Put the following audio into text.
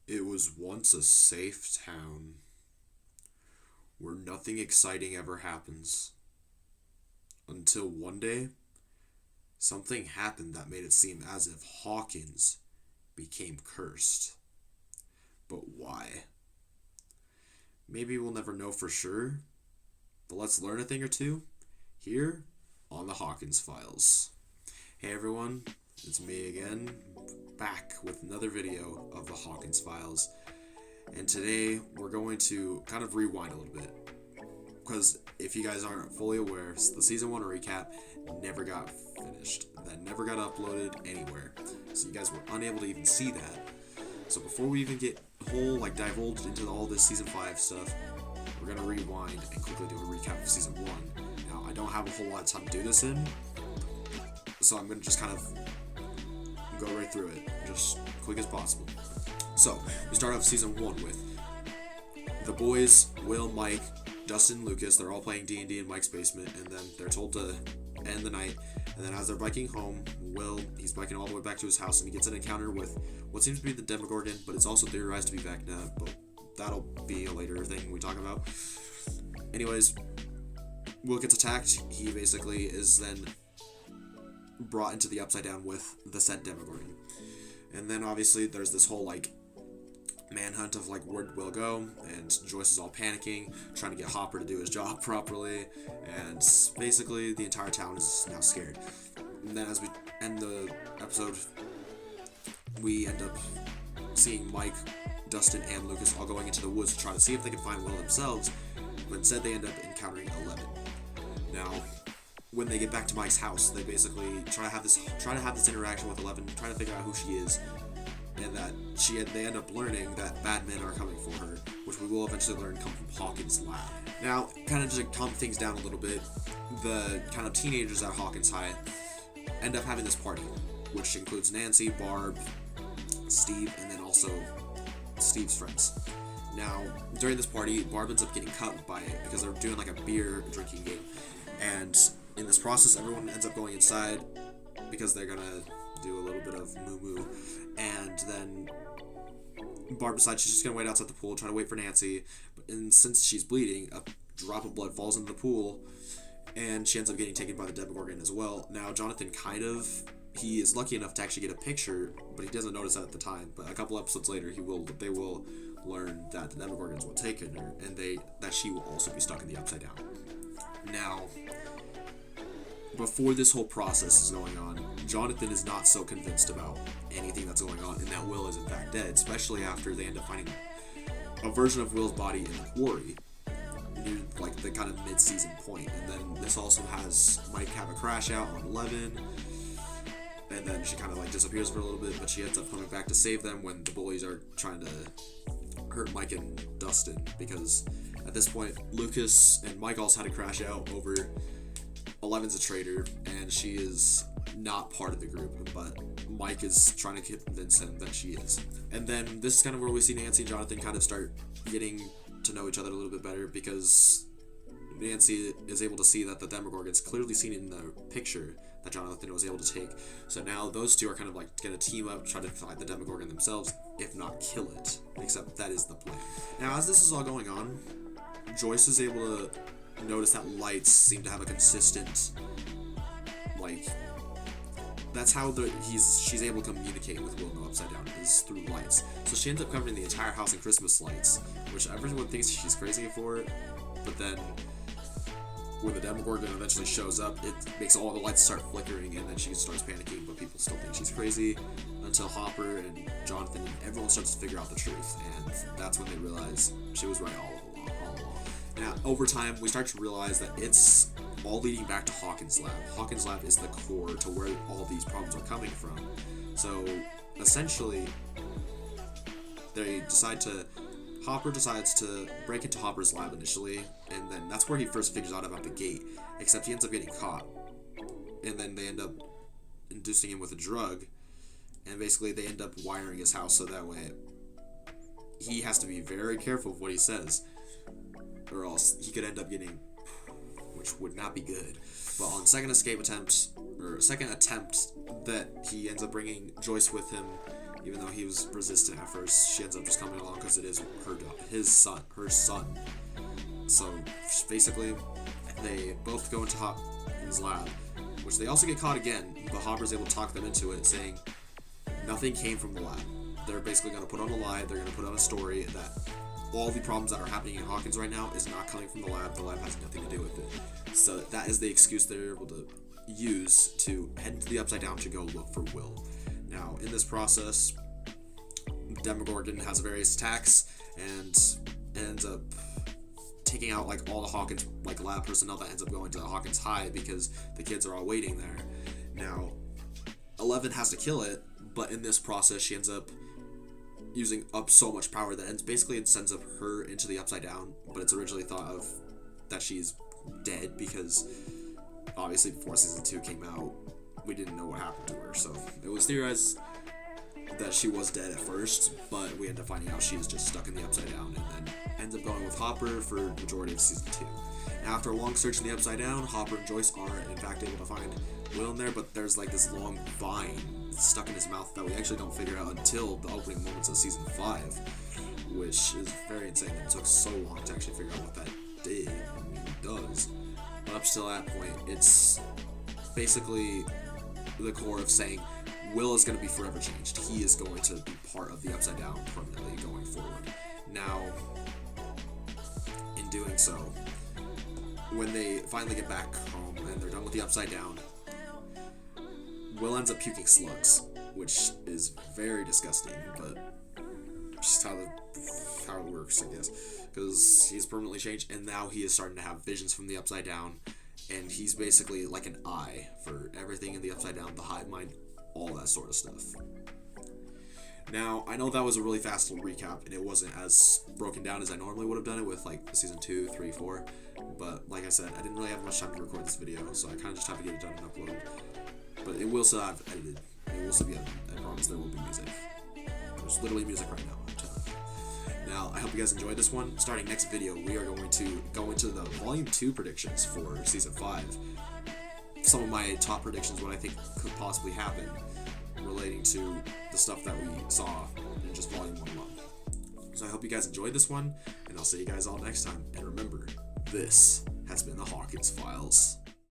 It was once a safe town where nothing exciting ever happens. Until one day, something happened that made it seem as if Hawkins became cursed. But why? Maybe we'll never know for sure, but let's learn a thing or two here on the Hawkins Files. Hey everyone, it's me again, back with another video of the Hawkins Files. And today we're going to kind of rewind a little bit, because if you guys aren't fully aware, the season 1 recap never got finished. That never got uploaded anywhere, so you guys were unable to even see that. So before we even get divulged into all this season 5 stuff, we're gonna rewind and quickly do a recap of season 1. Now I don't have a whole lot of time to do this in, so I'm gonna just kind of go right through it, just quick as possible. So we start off season 1 with the boys, Will, Mike, Dustin, Lucas. They're all playing D&D in Mike's basement, and then they're told to end the night. And then as they're biking home, he's biking all the way back to his house, and he gets an encounter with what seems to be the Demogorgon, but it's also theorized to be Vecna, but that'll be a later thing we talk about. Anyways, Will gets attacked. He basically is then brought into the Upside Down with the said Demogorgon. And then obviously there's this whole manhunt of where'd Will go, and Joyce is all panicking, trying to get Hopper to do his job properly, and basically the entire town is now scared. And then as we end the episode, we end up seeing Mike, Dustin, and Lucas all going into the woods to try to see if they can find Will themselves, but instead they end up encountering 11. Now, when they get back to Mike's house, they basically try to have this interaction with 11, trying to figure out who she is, and that they end up learning that bad men are coming for her, which we will eventually learn come from Hawkins' lab. Now, kind of just to calm things down a little bit, the kind of teenagers at Hawkins High end up having this party, which includes Nancy, Barb, Steve, and then also Steve's friends. Now, during this party, Barb ends up getting cut by it because they're doing a beer drinking game, and in this process, everyone ends up going inside because they're gonna do a little bit of moo-moo, and then Barb decides she's just gonna wait outside the pool, try to wait for Nancy, and since she's bleeding, a drop of blood falls into the pool, and she ends up getting taken by the Demogorgon as well. Now, Jonathan he is lucky enough to actually get a picture, but he doesn't notice that at the time, but a couple episodes later, they will learn that the Demogorgons will take her, and that she will also be stuck in the Upside Down. Now, before this whole process is going on, Jonathan is not so convinced about anything that's going on, and that Will is in fact dead, especially after they end up finding a version of Will's body in the quarry near the kind of mid-season point. And then this also has Mike have a crash out on 11, and then she kind of disappears for a little bit, but she ends up coming back to save them when the bullies are trying to hurt Mike and Dustin, because at this point Lucas and Mike also had a crash out over 11's a traitor, and she is not part of the group, but Mike is trying to convince him that she is. And then this is kind of where we see Nancy and Jonathan kind of start getting to know each other a little bit better, because Nancy is able to see that the Demogorgon's clearly seen in the picture that Jonathan was able to take. So now those two are kind of going to team up, try to find the Demogorgon themselves, if not kill it, except that is the plan. Now, as this is all going on, Joyce is able to notice that lights seem to have a consistent, that's how she's able to communicate with Will in the Upside Down, is through lights. So she ends up covering the entire house in Christmas lights, which everyone thinks she's crazy for it, but then when the Demogorgon eventually shows up, it makes all the lights start flickering, and then she starts panicking, but people still think she's crazy, until Hopper and Jonathan and everyone starts to figure out the truth, and that's when they realize she was right all along. Now, over time, we start to realize that it's all leading back to Hawkins' lab. Hawkins' lab is the core to where all these problems are coming from. So, essentially, Hopper decides to break into Hopper's lab initially, and then that's where he first figures out about the gate, except he ends up getting caught. And then they end up inducing him with a drug, and basically they end up wiring his house so that way he has to be very careful of what he says, or else he could end up getting, which would not be good. But on second attempt that he ends up bringing Joyce with him, Even though he was resistant at first, she ends up just coming along because it is her son. So basically, they both go into Hawkins' lab, which they also get caught again, but Hopper's able to talk them into it, saying nothing came from the lab. They're basically going to put on a lie, they're going to put on a story that all the problems that are happening in Hawkins right now is not coming from the lab has nothing to do with it. So that is the excuse they're able to use to head into the Upside Down to go look for Will. Now, in this process, Demogorgon has various attacks and ends up taking out like all the Hawkins like lab personnel that ends up going to Hawkins High because the kids are all waiting there. Now, 11 has to kill it, but in this process, she ends up using up so much power that it sends up her into the Upside Down, but it's originally thought of that she's dead because obviously before season 2 came out, we didn't know what happened to her, so it was theorized that she was dead at first, but we end up finding out she is just stuck in the Upside Down, and then ends up going with Hopper for the majority of season 2. Now, after a long search in the Upside Down, Hopper and Joyce are in fact able to find Will in there, but there's like this long vine stuck in his mouth that we actually don't figure out until the opening moments of season 5, which is very insane that it took so long to actually figure out what that did and does. But up till that point, it's basically the core of saying Will is going to be forever changed. He is going to be part of the Upside Down permanently going forward. Now, in doing so, when they finally get back home and they're done with the Upside Down, Will ends up puking slugs, which is very disgusting, but just how it works, I guess, because he's permanently changed, and now he is starting to have visions from the Upside Down, and he's basically like an eye for everything in the Upside Down, the hive mind, all that sort of stuff. Now, I know that was a really fast little recap, and it wasn't as broken down as I normally would have done it with like season 2, 3, 4, but like I said, I didn't really have much time to record this video, so I kind of just have to get it done and upload. But it will still have edited. It will still be edited. I promise there will be music. There's literally music right now. I'm telling you. Now, I hope you guys enjoyed this one. Starting next video, we are going to go into the Volume 2 predictions for Season 5. Some of my top predictions, what I think could possibly happen, relating to the stuff that we saw in just Volume 1 alone. So I hope you guys enjoyed this one, and I'll see you guys all next time. And remember, this has been the Hawkins Files.